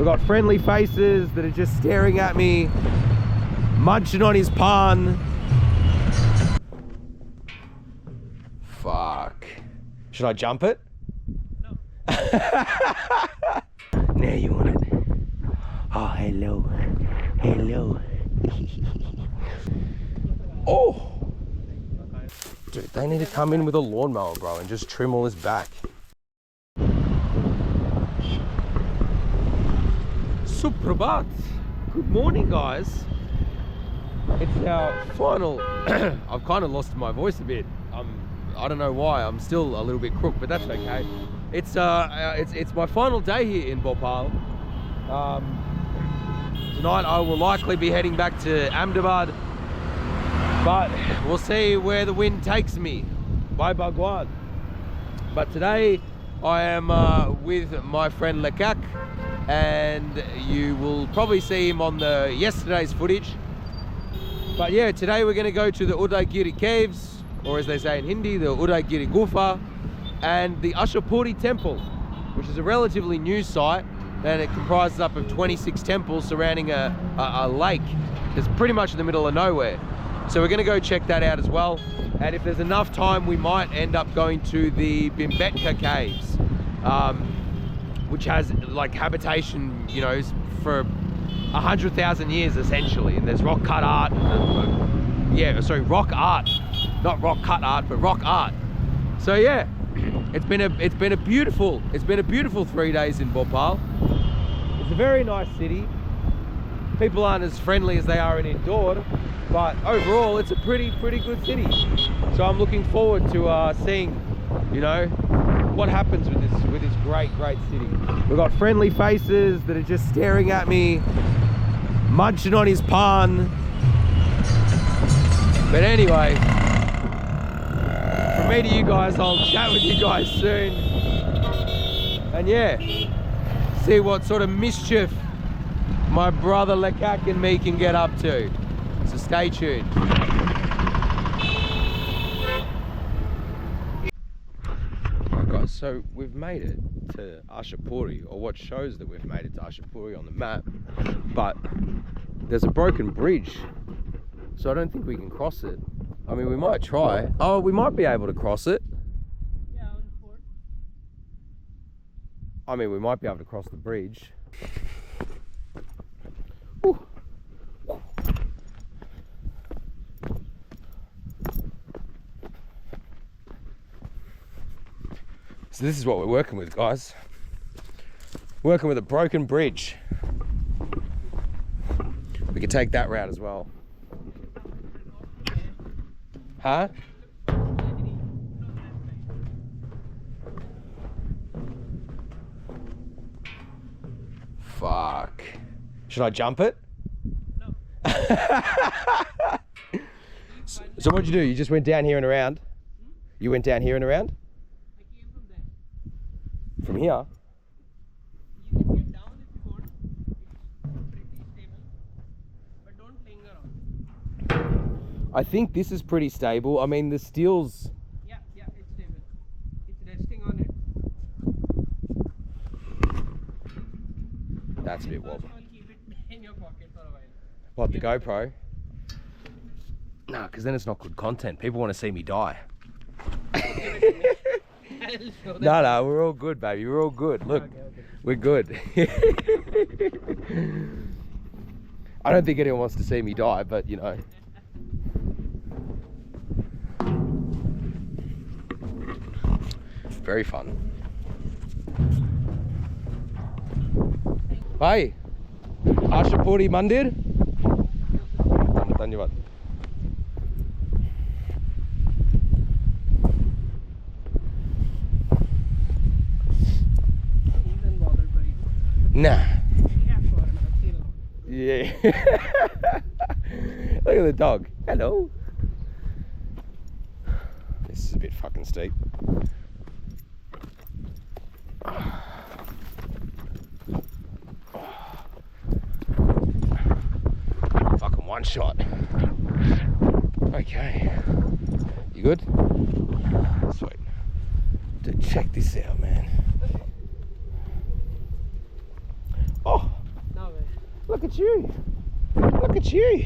We've got friendly faces that are just staring at me, munching on his pan. Fuck. Should I jump it? No. Now you want it. Oh, hello. Hello. Oh! Dude, they need to come in with a lawnmower, bro, and just trim all this back. Suprabhat. Good morning, guys. It's our final... I've kind of lost my voice a bit. I don't know why. I'm still a little bit crook, but that's okay. It's my final day here in Bhopal. Tonight I will likely be heading back to Ahmedabad, but we'll see where the wind takes me. Bye Bhagwan. But today I am with my friend Lekak, and you will probably see him on the yesterday's footage. But yeah, today we're going to go to the Udaygiri caves, or as they say in Hindi, the Udaygiri Gufa, and the Ashapuri temple, which is a relatively new site, and it comprises up of 26 temples surrounding a lake that's pretty much in the middle of nowhere. So we're going to go check that out as well, and if there's enough time we might end up going to the Bhimbetka caves, which has like habitation, you know, for 100,000 years essentially, and there's rock cut art, rock art, not rock cut art, but rock art. So yeah, it's been a beautiful 3 days in Bhopal. It's a very nice city. People aren't as friendly as they are in Indore, but overall it's a pretty good city. So I'm looking forward to seeing, you know, what happens with this great city. We've got friendly faces that are just staring at me, munching on his pan. But anyway, from me to you guys, I'll chat with you guys soon. And yeah, see what sort of mischief my brother Lekak and me can get up to. So stay tuned. Alright guys, so we've made it to Ashapuri, or what shows that we've made it to Ashapuri on the map, but there's a broken bridge, so I don't think we can cross it. I mean, we might try. Oh, we might be able to cross it. Yeah, on foot. I mean, we might be able to cross the bridge. Ooh. So this is what we're working with, guys. Working with a broken bridge. We could take that route as well. Huh? Fuck. Should I jump it? No. So what'd you do? You just went down here and around? You went down here and around? I came from there. From here? You can get down if you want. It's pretty stable. But don't linger on. I think this is pretty stable. I mean, the steel's... Yeah, it's stable. It's resting on it. That's a bit wobbly. First of all, keep it in your pocket for a while. What, the GoPro? No, because then it's not good content. People want to see me die. I'll show them. No, we're all good, baby. We're all good. Look, Okay. we're good. I don't think anyone wants to see me die, but you know. Very fun. Bye. Ashapuri Mandir. Dhanyavad. Isn't bothered by it. Nah. Yeah, foreigner, still. Yeah. Look at the dog. Hello. This is a bit fucking steep. Fucking one shot. Okay. You good? Sweet. Dude, check this out, man. Oh. Look at you. Look at you.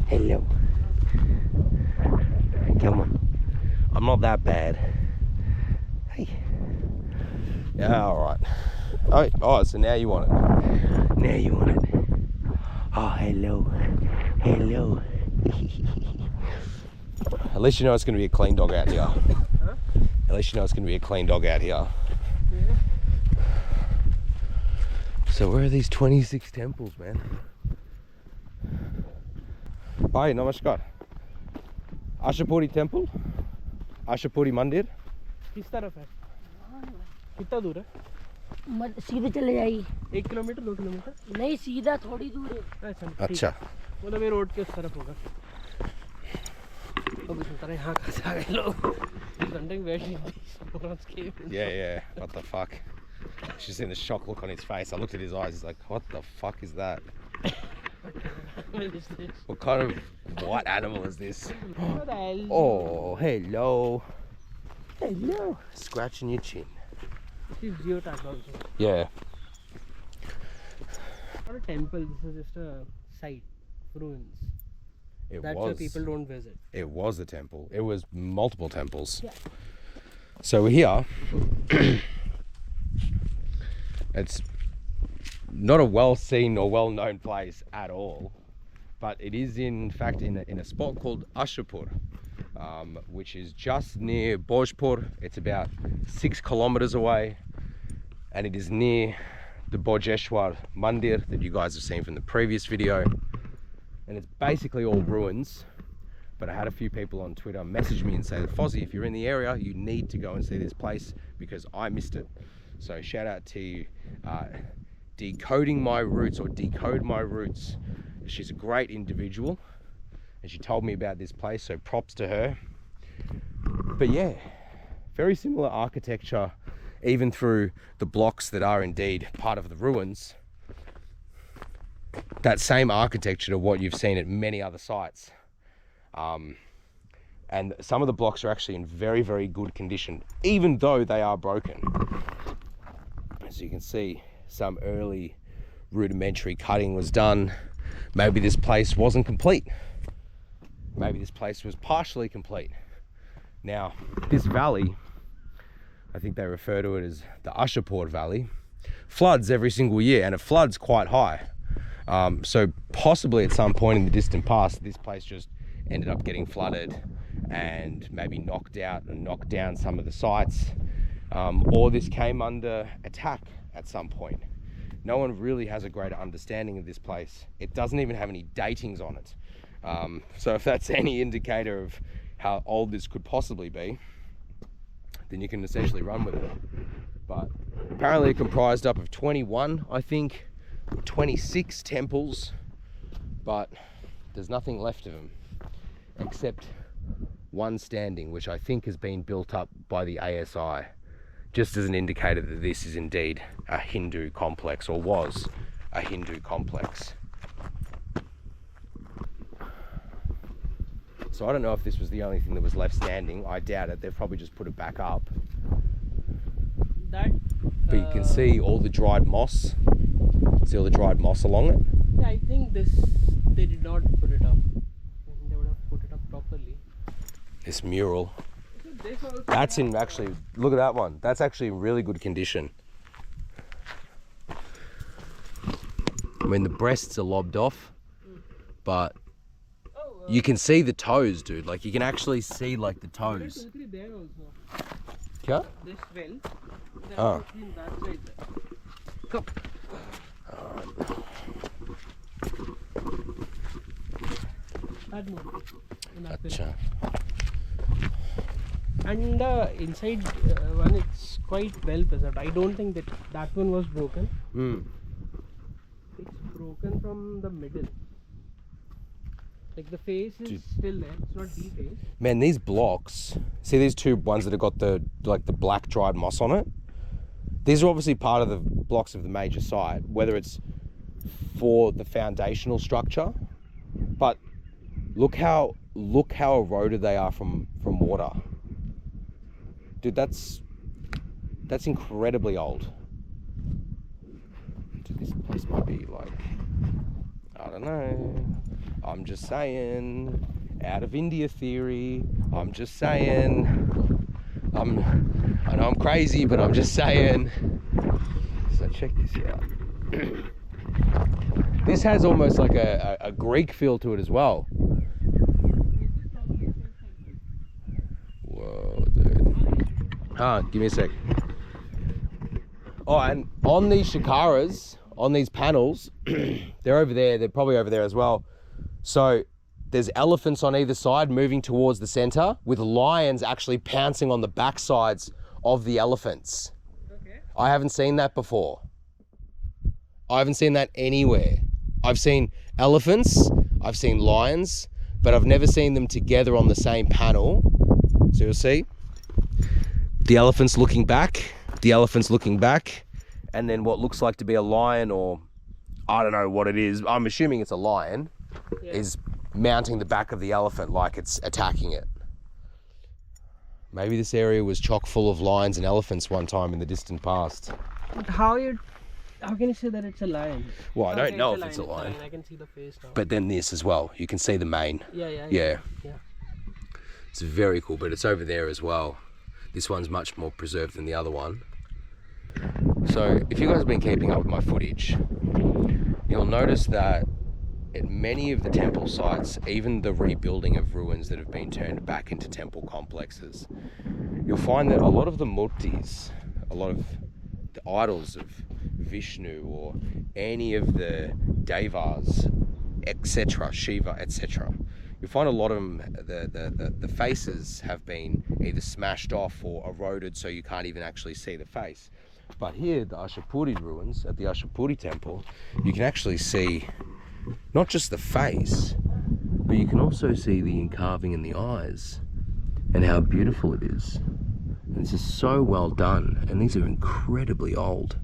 Hello. Come on. I'm not that bad. Hey. Yeah, alright. Oh, so now you want it. Now you want it. Oh, hello. Hello. At least you know it's going to be a clean dog out here. Huh? At least you know it's going to be a clean dog out here. Yeah. So where are these 26 temples, man? Bhai, namaskar. Ashapuri temple? Ashapuri mandir? किस तरफ है? कितना दूर है? सीधे चले जाइए। 1 kilometre 2 kilometre? नहीं, सीधा थोड़ी दूर है। अच्छा। मतलब ये रोड के उस तरफ होगा। अब सुनता है यहाँ कहाँ से आ गए लोग? Wondering where these morons came from. Yeah. What the fuck? She's seen the shock look on his face. I looked at his eyes. He's like, what the fuck is that? What is this? What kind of white animal is this? What the hell? Oh, hello. Hello. Scratching your chin. This is geotag also. Yeah. Not a temple. This is just a site, ruins. That's why people don't visit. It was a temple. It was multiple temples. Yeah. So we're here. It's not a well-seen or well-known place at all, but it is in fact in a spot called Ashapur, which is just near Bhojpur. It's about 6 kilometers away, and it is near the Bhojeshwar Mandir that you guys have seen from the previous video. And it's basically all ruins, but I had a few people on Twitter message me and say, Fozzie, if you're in the area, you need to go and see this place because I missed it. So shout out to Decoding My Roots, or Decode My Roots. She's a great individual and she told me about this place, so props to her. But yeah, very similar architecture, even through the blocks that are indeed part of the ruins. That same architecture to what you've seen at many other sites. And some of the blocks are actually in very, very good condition, even though they are broken. As you can see, some early rudimentary cutting was done. Maybe this place wasn't complete. Maybe this place was partially complete. Now, this valley, I think they refer to it as the Ashapur Valley, floods every single year, and it floods quite high. So possibly at some point in the distant past, this place just ended up getting flooded and maybe knocked out and knocked down some of the sites, or this came under attack at some point. No one really has a greater understanding of this place. It doesn't even have any datings on it. So if that's any indicator of how old this could possibly be, then you can essentially run with it. But apparently it comprised up of 21, I think, 26 temples, but there's nothing left of them except one standing, which I think has been built up by the ASI, just as an indicator that this is indeed a Hindu complex, or was a Hindu complex. So I don't know if this was the only thing that was left standing. I doubt it. They've probably just put it back up. That. But you can see all the dried moss. See all the dried moss along it? Yeah, I think this, they did not put it up. They would have put it up properly. This mural. So this also That's in actually, look at that one. That's actually in really good condition. I mean, the breasts are lobbed off, but you can see the toes, dude. Like, you can actually see, like, the toes. there also. Yeah? This well. Oh. That side there. Come. That one. Acha. And inside one, it's quite well preserved. I don't think that one was broken. It's broken from the middle. Like the face is still there. It's not defaced. Man, these blocks, see these two ones that have got the black dried moss on it? These are obviously part of the blocks of the major site, whether it's for the foundational structure, but look how eroded they are from water. Dude, that's incredibly old. Dude, this place might be like I don't know. I'm just saying. Out of India theory. I'm just saying. I know I'm crazy, but I'm just saying. So check this out. This has almost like a Greek feel to it as well. Whoa, dude. Give me a sec. Oh, and on these shikaras, on these panels, they're over there, they're probably over there as well. So there's elephants on either side moving towards the center with lions actually pouncing on the backsides of the elephants. Okay. I haven't seen that before. I haven't seen that anywhere. I've seen elephants, I've seen lions, but I've never seen them together on the same panel. So you'll see the elephants looking back, and then what looks like to be a lion, or I don't know what it is, I'm assuming it's a lion, is mounting the back of the elephant like it's attacking it. Maybe this area was chock full of lions and elephants one time in the distant past. But how can you say that it's a lion? Well, I don't know if it's a lion. I can see the face now. But then this as well, you can see the mane. Yeah. It's very cool, but it's over there as well. This one's much more preserved than the other one. So if you guys have been keeping up with my footage, you'll notice that at many of the temple sites, even the rebuilding of ruins that have been turned back into temple complexes, you'll find that a lot of the murtis, a lot of the idols of Vishnu or any of the devas, etc., Shiva, etc., you'll find a lot of them, the faces have been either smashed off or eroded so you can't even actually see the face. But here, the Ashapuri ruins, at the Ashapuri temple, you can actually see not just the face, but you can also see the carving in the eyes and how beautiful it is. And this is so well done, and these are incredibly old.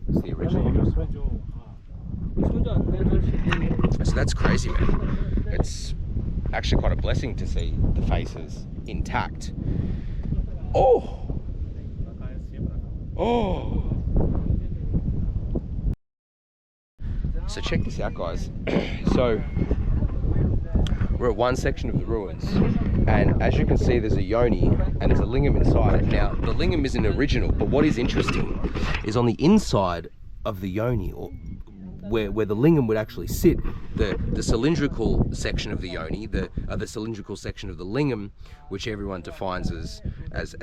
It's the original. So that's crazy, man. It's actually quite a blessing to see the faces intact. Oh! So check this out, guys. So we're at one section of the ruins, and as you can see, there's a yoni and there's a lingam inside it. Now, the lingam isn't original, but what is interesting is on the inside of the yoni, or where the lingam would actually sit, the cylindrical section of the yoni, the cylindrical section of the lingam, which everyone defines as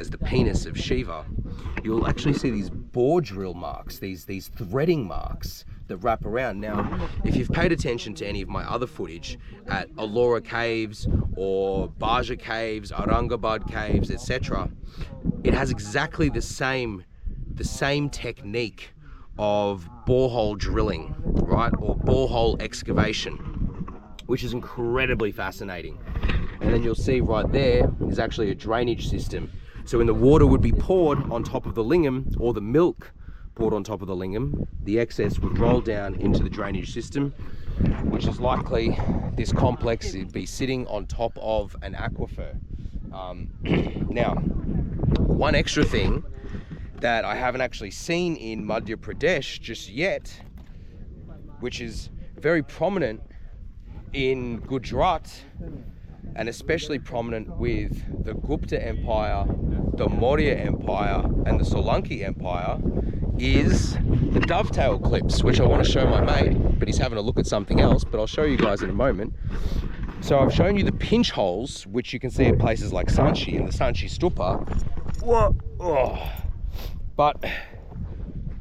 the penis of Shiva, you'll actually see these bore drill marks, these threading marks that wrap around. Now, if you've paid attention to any of my other footage at Ellora Caves or Bhaja Caves, Aurangabad Caves, etc., it has exactly the same technique of borehole drilling, right, or borehole excavation, which is incredibly fascinating. And then you'll see right there is actually a drainage system. So when the water would be poured on top of the lingam, or the milk poured on top of the lingam, the excess would roll down into the drainage system, which is likely this complex would be sitting on top of an aquifer. Now, one extra thing that I haven't actually seen in Madhya Pradesh just yet, which is very prominent in Gujarat, and especially prominent with the Gupta Empire, the Maurya Empire, and the Solanki Empire, is the dovetail clips, which I want to show my mate, but he's having a look at something else, but I'll show you guys in a moment. So I've shown you the pinch holes, which you can see at places like Sanchi and the Sanchi Stupa. Whoa. Oh. But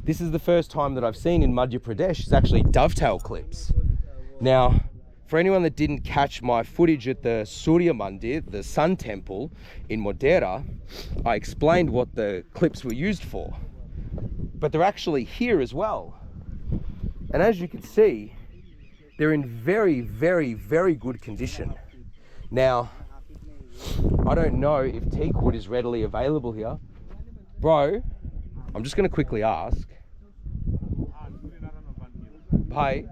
this is the first time that I've seen in Madhya Pradesh is actually dovetail clips. Now, for anyone that didn't catch my footage at the Surya Mandir, the Sun Temple in Modera, I explained what the clips were used for. But they're actually here as well. And as you can see, they're in very, very, very good condition. Now, I don't know if teak wood is readily available here. Bro, I'm just going to quickly ask. Bhai,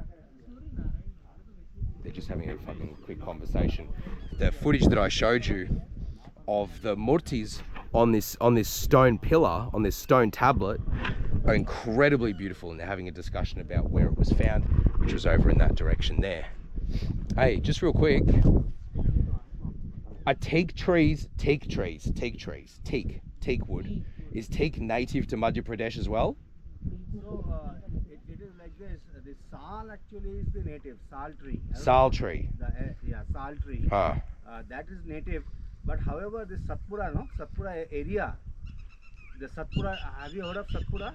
they're just having a fucking quick conversation. The footage that I showed you of the murtis on this stone pillar, on this stone tablet, are incredibly beautiful, and they're having a discussion about where it was found, which was over in that direction there. Hey, just real quick, are teak wood, is teak native to Madhya Pradesh as well? So it is like this. The sal actually is the native sal tree. Sal tree. Yeah, sal tree. That is native. But however, this Satpura area, the Satpura. Have you heard of Satpura?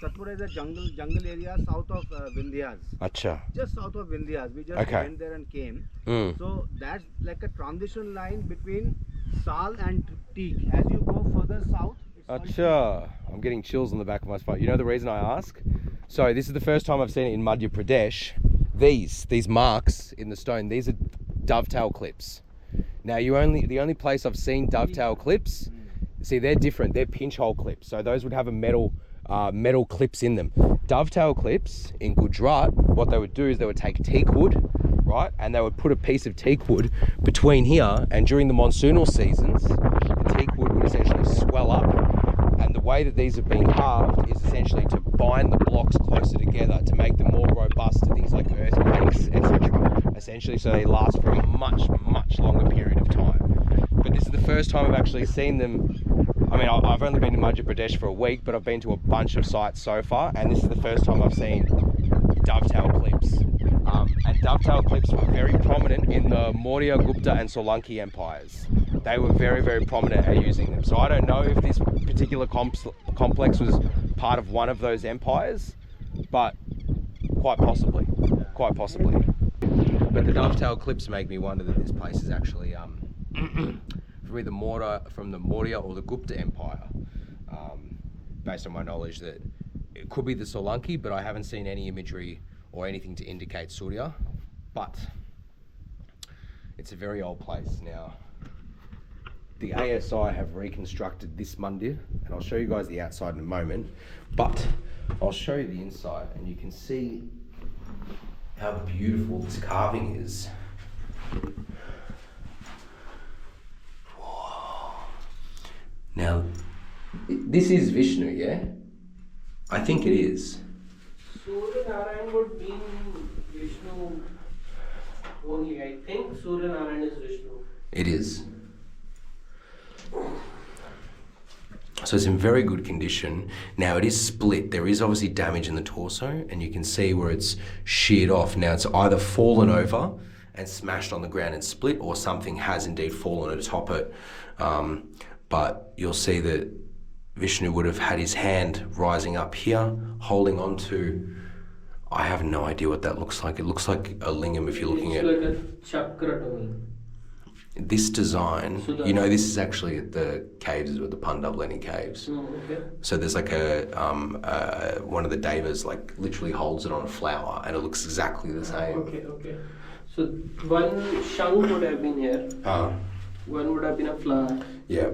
Satpura is a jungle area south of Vindhyas. Acha. Just south of Vindhyas. We just went there and came. So that's like a transition line between sal and teak. As you go further south. Acha. I'm getting chills on the back of my spine. You know the reason I ask? So this is the first time I've seen it in Madhya Pradesh. These marks in the stone, these are dovetail clips. Now the only place I've seen dovetail clips, see, they're different. They're pinch hole clips. So those would have a metal clips in them. Dovetail clips in Gujarat, what they would do is they would take teak wood, right, and they would put a piece of teak wood between here, and during the monsoonal seasons, the teak wood would essentially swell up. And the way that these have been carved is essentially to bind the blocks closer together to make them more robust to things like earthquakes, etc. Essentially, so they last for a much, much longer period of time. But this is the first time I've actually seen them. I mean, I've only been in Madhya Pradesh for a week, but I've been to a bunch of sites so far, and this is the first time I've seen dovetail clips. And dovetail clips were very prominent in the Maurya, Gupta and Solanki empires. They were very, very prominent at using them. So I don't know if this particular complex was part of one of those empires, but quite possibly. But the dovetail clips make me wonder that this place is actually from the Maurya or the Gupta Empire. Based on my knowledge, that it could be the Solanki, but I haven't seen any imagery or anything to indicate Surya. But it's a very old place now. The ASI have reconstructed this mandir, and I'll show you guys the outside in a moment, but I'll show you the inside, and you can see how beautiful this carving is. Whoa. Now, this is Vishnu, yeah? I think it is. Surya Narayan would be Vishnu only. I think Surya Narayan is Vishnu. It is. So it's in very good condition. Now it is split. There is obviously damage in the torso, and you can see where it's sheared off. Now it's either fallen over and smashed on the ground and split, or something has indeed fallen atop it. But you'll see that Vishnu would have had his hand rising up here, holding on to, I have no idea what that looks like. It looks like a lingam if you're looking at it. It's like a chakra to me. This design, you know, this is actually at the caves, with the Pandavleni caves. Okay. So there's like one of the devas like literally holds it on a flower, and it looks exactly the same. Okay. So one shank would have been here. One would have been a flower. Yeah.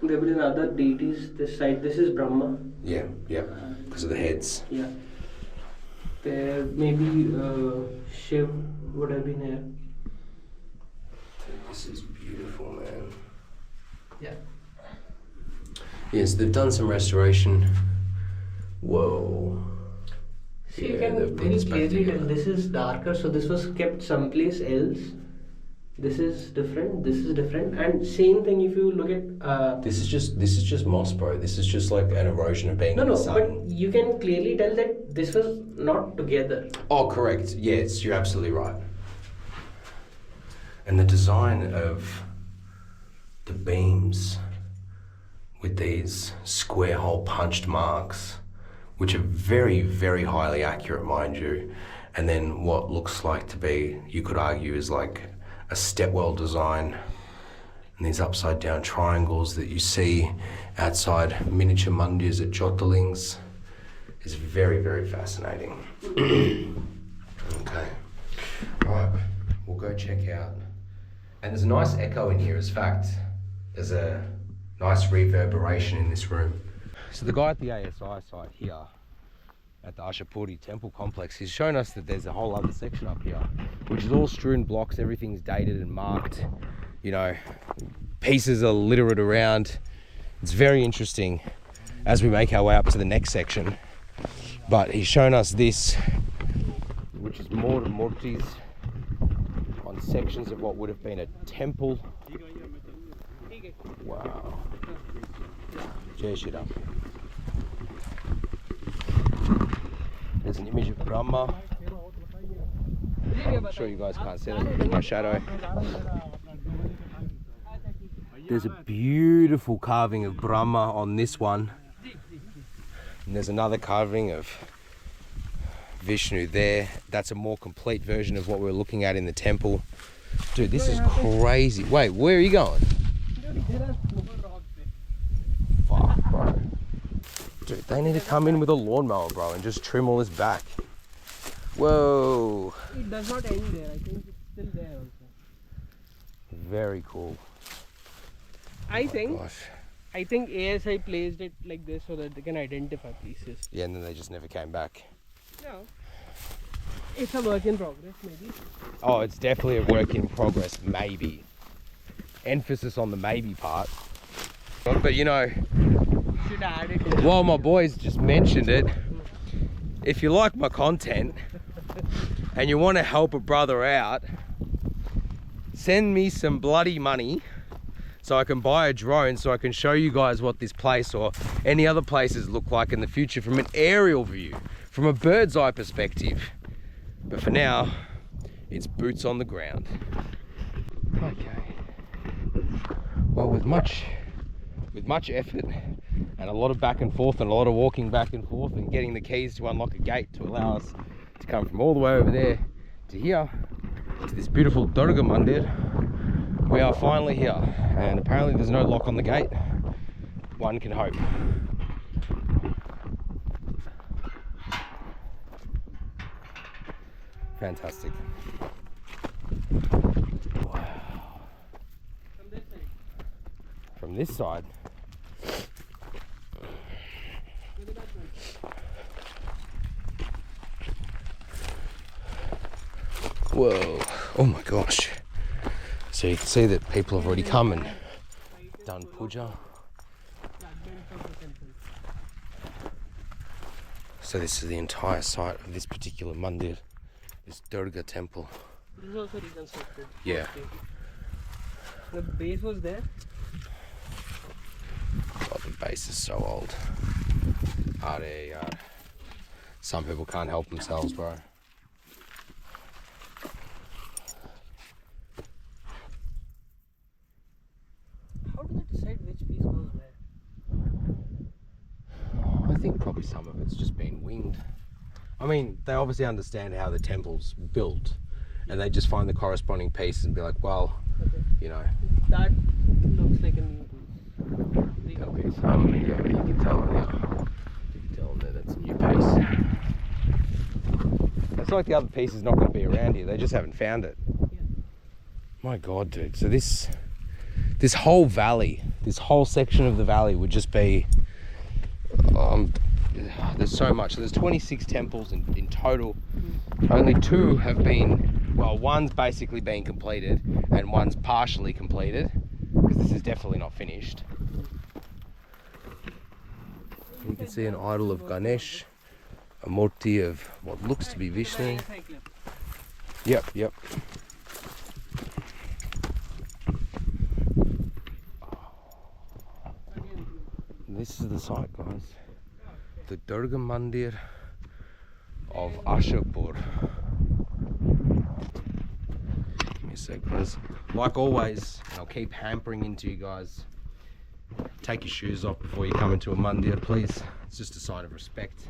There would have been other deities this side. This is Brahma. Yeah. Because of the heads. Yeah. There maybe Shiv would have been here. This is beautiful, man. Yeah. Yes, they've done some restoration. Whoa. See, you can very clearly tell this is darker, so this was kept someplace else. This is different, and same thing if you look at This is just moss, bro. This is just like an erosion of being in the sun. But you can clearly tell that this was not together. Oh, correct. Yes, you're absolutely right. And the design of the beams with these square hole punched marks, which are very, very highly accurate, mind you, and then what looks like to be, you could argue, is like a stepwell design, and these upside down triangles that you see outside miniature mandirs at Jyotirlings is very, very fascinating. Okay, right, we'll go check out. And there's a nice echo in here, as fact. There's a nice reverberation in this room. So the guy at the ASI site here at the Ashapuri temple complex. He's shown us that there's a whole other section up here, which is all strewn blocks. Everything's dated and marked. You know, pieces are littered around. It's very interesting as we make our way up to the next section. But he's shown us this, which is more murtis on sections of what would have been a temple. Wow. Jai Shri Ram. There's an image of Brahma. I'm sure you guys can't see it in my shadow. There's a beautiful carving of Brahma on this one. And there's another carving of Vishnu there. That's a more complete version of what we're looking at in the temple. Dude, this is crazy. Wait, where are you going? Fuck, bro. Dude, they need to come in with a lawnmower, bro, and just trim all this back. Whoa. It does not end there. I think it's still there also. Very cool. I think Gosh. ASI placed it like this so that they can identify pieces. Yeah, and then they just never came back. No. It's a work in progress, maybe. Oh, it's definitely a work in progress, maybe. Emphasis on the maybe part. But you know, Should add it. while my boys just mentioned it, if you like my content and you want to help a brother out, send me some bloody money so I can buy a drone so I can show you guys what this place or any other places look like in the future from an aerial view, from a bird's eye perspective. But for now, it's boots on the ground. Okay. Well, with much effort and a lot of back and forth and a lot of walking back and forth and getting the keys to unlock a gate to allow us to come from all the way over there to here, to this beautiful Durga Mandir, we are finally here. And apparently there's no lock on the gate. One can hope. Fantastic. Wow. From this side. Whoa. Oh my gosh. So you can see that people have already come and done puja. So this is the entire site of this particular mandir, this Durga temple. This is also reconstructed. Yeah. The base was there. Oh, the base is so old. Some people can't help themselves, bro. How do they decide which piece goes where? I think probably some of it's just been winged. I mean, they obviously understand how the temple's built, and they just find the corresponding pieces and be like, well, you know. That looks like a new piece. That piece. Oh, yeah, you can tell them there. You can tell them there that's a new piece. It's like the other piece is not going to be around here. They just haven't found it. Yeah. My God, dude. So this whole valley, this whole section of the valley would just be, there's so much. So there's 26 temples in total. Only 2 have been, well, one's basically been completed and one's partially completed, because this is definitely not finished. You can see an idol of Ganesh, a murti of what looks to be Vishnu. Yep. This is the site, guys. The Durga Mandir of Ashapur. Give me a sec, guys. Like always, and I'll keep hampering into you guys. Take your shoes off before you come into a mandir, please. It's just a sign of respect.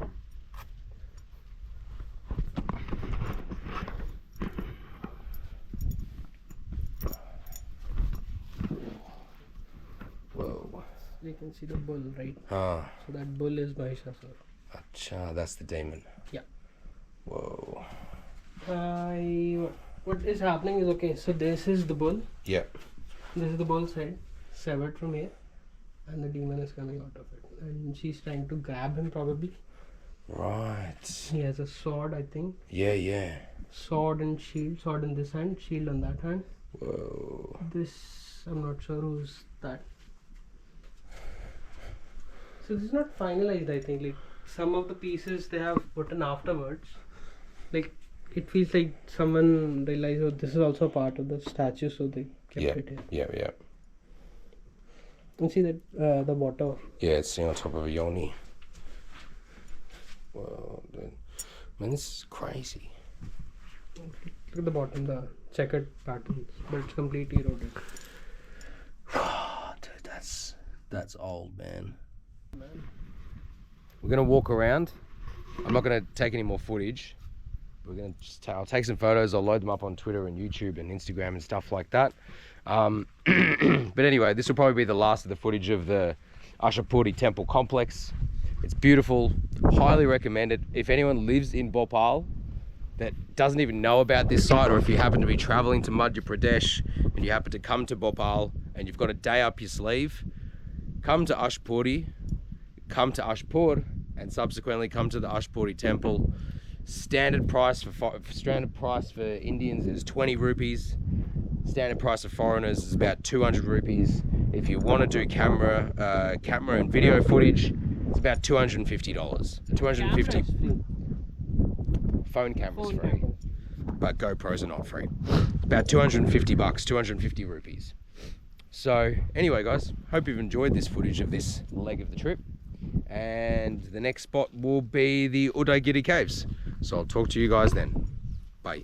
Whoa. You can see the bull, right? Ah. So that bull is Mahishasura. Acha, that's the demon. Yeah. Whoa. What is happening is, okay, so this is the bull. Yep. This is the bull's head, severed from here, and the demon is coming out of it. And she's trying to grab him probably. Right. He has a sword, I think. Yeah. Sword and shield. Sword in this hand, shield on that hand. Whoa. This, I'm not sure who's that. So this is not finalized, I think. Like some of the pieces they have put in afterwards. Like it feels like someone realized, oh, this is also a part of the statue, so they kept it here. Yeah. You see that the water. Yeah, it's sitting on top of a yoni. Whoa, dude. Man, this is crazy. Look at the bottom, the checkered patterns, but it's completely eroded. Dude, that's old, man. We're gonna walk around. I'm not gonna take any more footage. We're gonna just I'll take some photos. I'll load them up on Twitter and YouTube and Instagram and stuff like that. But anyway, this will probably be the last of the footage of the Ashapuri temple complex. It's beautiful. Highly recommend it. If anyone lives in Bhopal that doesn't even know about this site, or if you happen to be traveling to Madhya Pradesh and you happen to come to Bhopal and you've got a day up your sleeve, come to Ashapuri, come to Ashapur, and subsequently come to the Ashapuri temple. Standard price for Indians is 20 rupees. Standard price for foreigners is about 200 rupees. If you want to do camera and video footage, it's about $250. 250. Phone camera's free, but GoPros are not free. About 250 bucks, 250 rupees. So anyway, guys, hope you've enjoyed this footage of this leg of the trip. And the next spot will be the Udaigiri Caves. So I'll talk to you guys then. Bye.